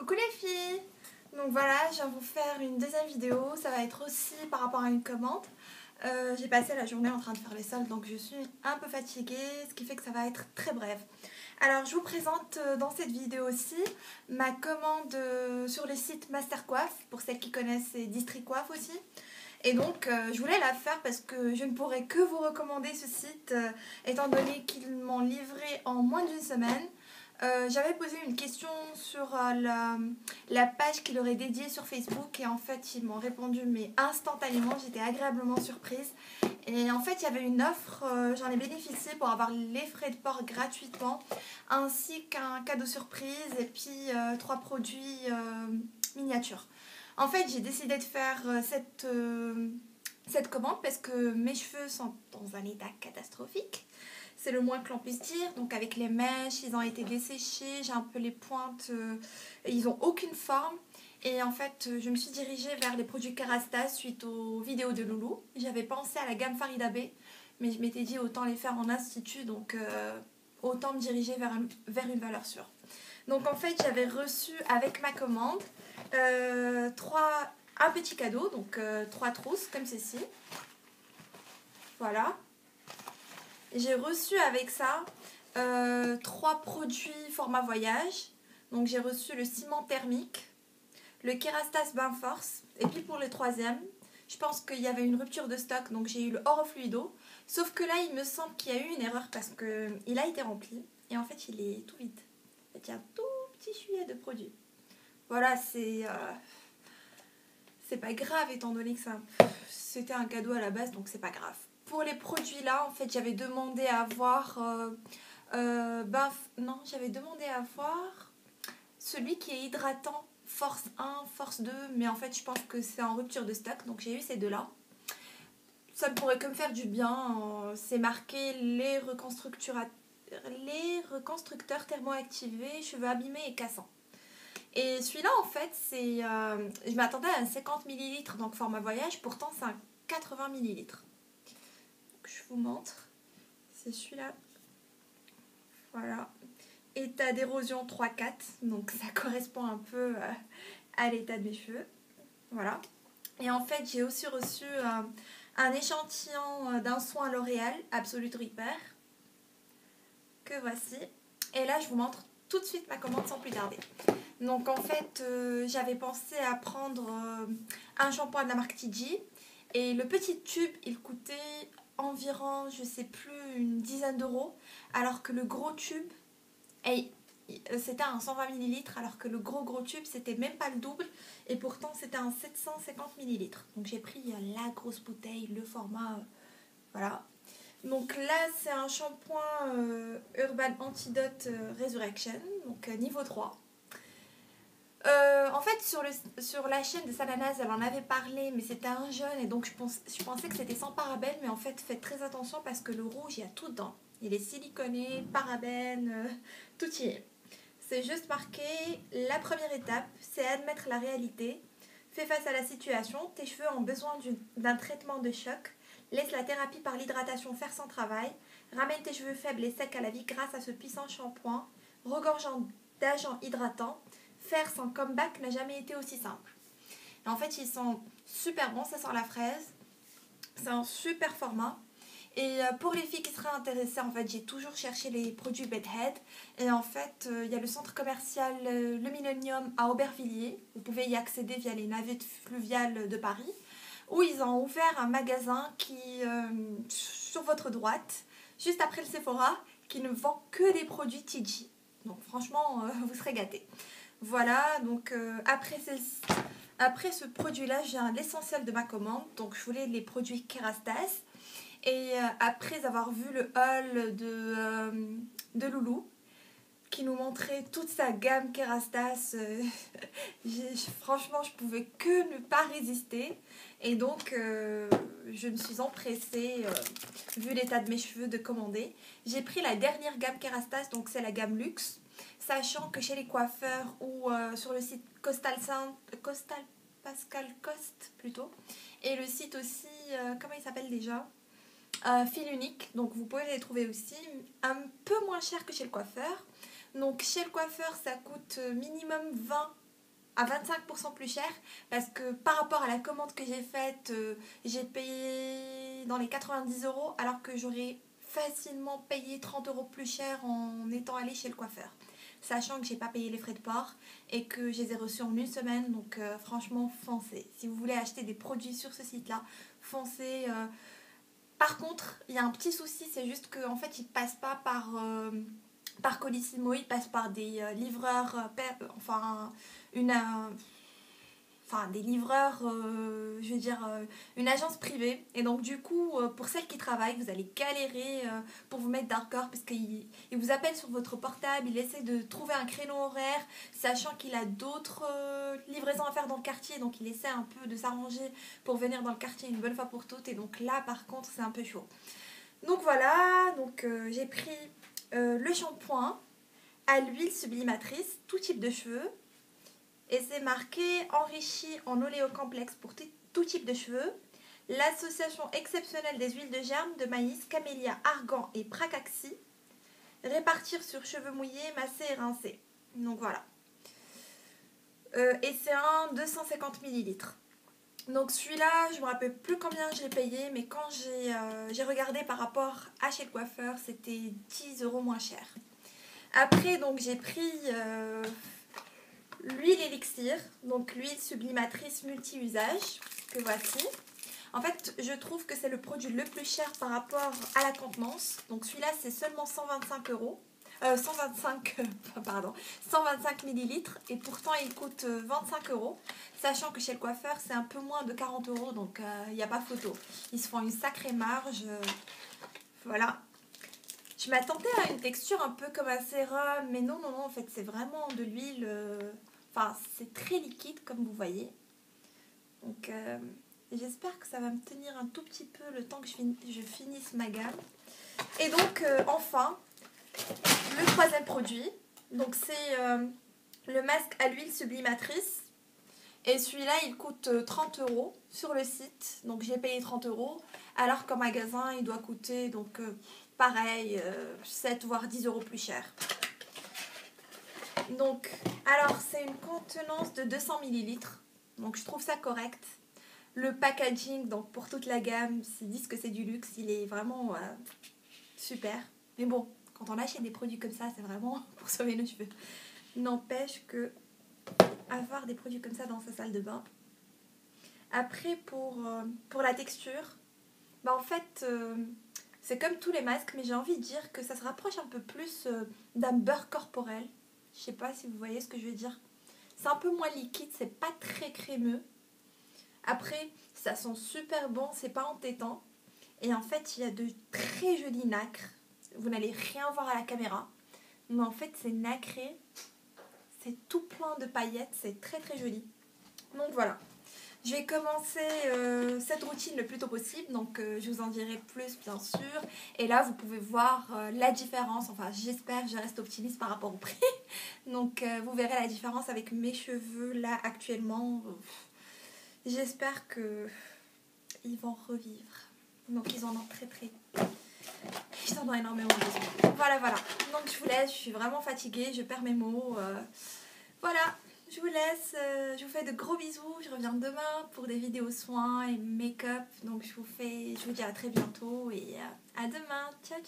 Coucou les filles. Donc voilà, je viens vous faire une deuxième vidéo. Ça va être aussi par rapport à une commande. J'ai passé la journée en train de faire les soldes, donc je suis un peu fatiguée, ce qui fait que ça va être très bref. Alors je vous présente dans cette vidéo aussi ma commande sur le site Mastercoiffe. Pour celles qui connaissent, c'est District Coiffe aussi. Et donc je voulais la faire parce que je ne pourrais que vous recommander ce site étant donné qu'ils m'ont livré en moins d'une semaine. J'avais posé une question sur la page qu'il aurait dédiée sur Facebook et en fait ils m'ont répondu mais instantanément, j'étais agréablement surprise. Et en fait il y avait une offre, j'en ai bénéficié pour avoir les frais de port gratuitement ainsi qu'un cadeau surprise et puis 3 produits miniatures. En fait j'ai décidé de faire cette commande parce que mes cheveux sont dans un état catastrophique. C'est le moins que l'on puisse dire. Donc avec les mèches, ils ont été desséchés. J'ai un peu les pointes. Ils n'ont aucune forme. Et en fait, je me suis dirigée vers les produits Kerastase suite aux vidéos de Loulou. J'avais pensé à la gamme Farida B. Mais je m'étais dit autant les faire en institut. Donc autant me diriger vers une valeur sûre. Donc en fait, j'avais reçu avec ma commande un petit cadeau. Donc 3 trousses comme ceci. Voilà. J'ai reçu avec ça 3 produits format voyage. Donc j'ai reçu le ciment thermique, le Kerastase Bain Force. Et puis pour le troisième, je pense qu'il y avait une rupture de stock. Donc j'ai eu le Oro Fluido. Sauf que là, il me semble qu'il y a eu une erreur parce qu'il a été rempli. Et en fait, il est tout vide. En fait, il y a un tout petit filet de produits. Voilà, c'est pas grave étant donné que c'était un cadeau à la base. Donc c'est pas grave. Pour les produits là, en fait, j'avais demandé à avoir j'avais demandé à avoir celui qui est hydratant force 1, force 2, mais en fait, je pense que c'est en rupture de stock, donc j'ai eu ces deux-là. Ça ne pourrait que me faire du bien. C'est marqué les reconstructeurs thermoactivés, cheveux abîmés et cassants. Et celui-là, en fait, je m'attendais à un 50 ml, donc format voyage, pourtant c'est un 80 ml. Je vous montre, c'est celui-là, voilà, état d'érosion 3-4, donc ça correspond un peu à l'état de mes cheveux, voilà. Et en fait j'ai aussi reçu un échantillon d'un soin L'Oréal Absolute Repair, que voici, et là je vous montre tout de suite ma commande sans plus tarder. Donc en fait j'avais pensé à prendre un shampoing de la marque TG, et le petit tube il coûtait environ, je sais plus, une dizaine d'euros, alors que le gros tube, c'était un 120 ml, alors que le gros tube, c'était même pas le double, et pourtant c'était un 750 ml. Donc j'ai pris la grosse bouteille, le format, voilà. Donc là, c'est un shampoing Urban Antidote Resurrection, donc niveau 3. En fait, sur la chaîne de Salanas, elle en avait parlé, mais c'était un jeune et donc je pensais que c'était sans parabènes, mais en fait, faites très attention parce que le rouge, il y a tout dedans. Il est siliconé, parabènes, tout y est. C'est juste marqué, la première étape, c'est admettre la réalité. Fais face à la situation, tes cheveux ont besoin d'un traitement de choc. Laisse la thérapie par l'hydratation faire son travail. Ramène tes cheveux faibles et secs à la vie grâce à ce puissant shampoing, regorgeant d'agents hydratants. Faire son comeback n'a jamais été aussi simple. Et en fait, ils sont super bons, ça sent la fraise. C'est un super format. Et pour les filles qui seraient intéressées, en fait, j'ai toujours cherché les produits Bedhead. Et en fait, il y a le centre commercial Le Millennium à Aubervilliers. Vous pouvez y accéder via les navettes fluviales de Paris. Où ils ont ouvert un magasin sur votre droite, juste après le Sephora, qui ne vend que des produits TG. Donc franchement, vous serez gâtés. Voilà, donc après ce produit-là, j'ai l'essentiel de ma commande. Donc je voulais les produits Kerastase. Et après avoir vu le haul de Loulou, qui nous montrait toute sa gamme Kerastase, franchement, je pouvais que ne pas résister. Et donc, je me suis empressée, vu l'état de mes cheveux, de commander. J'ai pris la dernière gamme Kerastase, donc c'est la gamme Luxe. Sachant que chez les coiffeurs ou sur le site Pascal Cost plutôt, et le site aussi, comment il s'appelle déjà, Fil Unique, donc vous pouvez les trouver aussi un peu moins cher que chez le coiffeur. Donc chez le coiffeur ça coûte minimum 20 à 25% plus cher parce que par rapport à la commande que j'ai faite, j'ai payé dans les 90 € alors que j'aurais facilement payé 30 € plus cher en étant allée chez le coiffeur. Sachant que j'ai pas payé les frais de port et que je les ai reçus en une semaine, donc franchement foncez. Si vous voulez acheter des produits sur ce site-là, foncez. Par contre, il y a un petit souci, c'est juste qu'en fait, ils passent pas par Colissimo, ils passent par des livreurs, des livreurs, je veux dire, une agence privée. Et donc du coup, pour celles qui travaillent, vous allez galérer pour vous mettre d'accord parce qu'il vous appelle sur votre portable, il essaie de trouver un créneau horaire, sachant qu'il a d'autres livraisons à faire dans le quartier, donc il essaie un peu de s'arranger pour venir dans le quartier une bonne fois pour toutes. Et donc là, par contre, c'est un peu chaud. Donc voilà, donc j'ai pris le shampoing à l'huile sublimatrice, tout type de cheveux. Et c'est marqué enrichi en oléocomplexe pour tout type de cheveux. L'association exceptionnelle des huiles de germe de maïs, camélia, argan et pracaxi. Répartir sur cheveux mouillés, massés et rincés. Donc voilà. Et c'est un 250 ml. Donc celui-là, je ne me rappelle plus combien je l'ai payé, mais quand j'ai regardé par rapport à chez le coiffeur, c'était 10 € moins cher. Après, donc j'ai pris l'huile élixir, donc l'huile sublimatrice multi-usage, que voici. En fait, je trouve que c'est le produit le plus cher par rapport à la contenance. Donc celui-là, c'est seulement 125 €. 125 millilitres et pourtant il coûte 25 €, sachant que chez le coiffeur c'est un peu moins de 40 €, donc il n'y a pas photo. Ils se font une sacrée marge. Voilà. Je m'attendais à une texture un peu comme un sérum, mais non, en fait c'est vraiment de l'huile. Enfin, c'est très liquide comme vous voyez. Donc j'espère que ça va me tenir un tout petit peu le temps que je finisse ma gamme. Et donc enfin, le troisième produit, donc c'est le masque à l'huile sublimatrice. Et celui-là, il coûte 30 € sur le site. Donc j'ai payé 30 €, alors qu'en magasin, il doit coûter, donc pareil, 7 voire 10 € plus cher. Donc, alors c'est une contenance de 200 ml. Donc je trouve ça correct. Le packaging, donc pour toute la gamme, s'ils disent que c'est du luxe, il est vraiment super. Mais bon, quand on achète des produits comme ça, c'est vraiment pour sauver nos cheveux. N'empêche que avoir des produits comme ça dans sa salle de bain. Après, pour la texture, bah en fait, c'est comme tous les masques, mais j'ai envie de dire que ça se rapproche un peu plus d'un beurre corporel. Je sais pas si vous voyez ce que je veux dire. C'est un peu moins liquide, c'est pas très crémeux. Après, ça sent super bon, c'est pas entêtant. Et en fait, il y a de très jolis nacres. Vous n'allez rien voir à la caméra. Mais en fait, c'est nacré. C'est tout plein de paillettes. C'est très très joli. Donc voilà. Je vais commencer cette routine le plus tôt possible. Donc je vous en dirai plus bien sûr. Et là, vous pouvez voir la différence. Enfin, j'espère, je reste optimiste par rapport au prix. Donc vous verrez la différence avec mes cheveux là actuellement. J'espère qu'ils vont revivre. Donc ils en ont ils en ont énormément besoin. Voilà. Donc je vous laisse, je suis vraiment fatiguée, je perds mes mots. Voilà, je vous laisse, je vous fais de gros bisous. Je reviens demain pour des vidéos soins et make-up. Donc je vous dis à très bientôt et à demain. Ciao.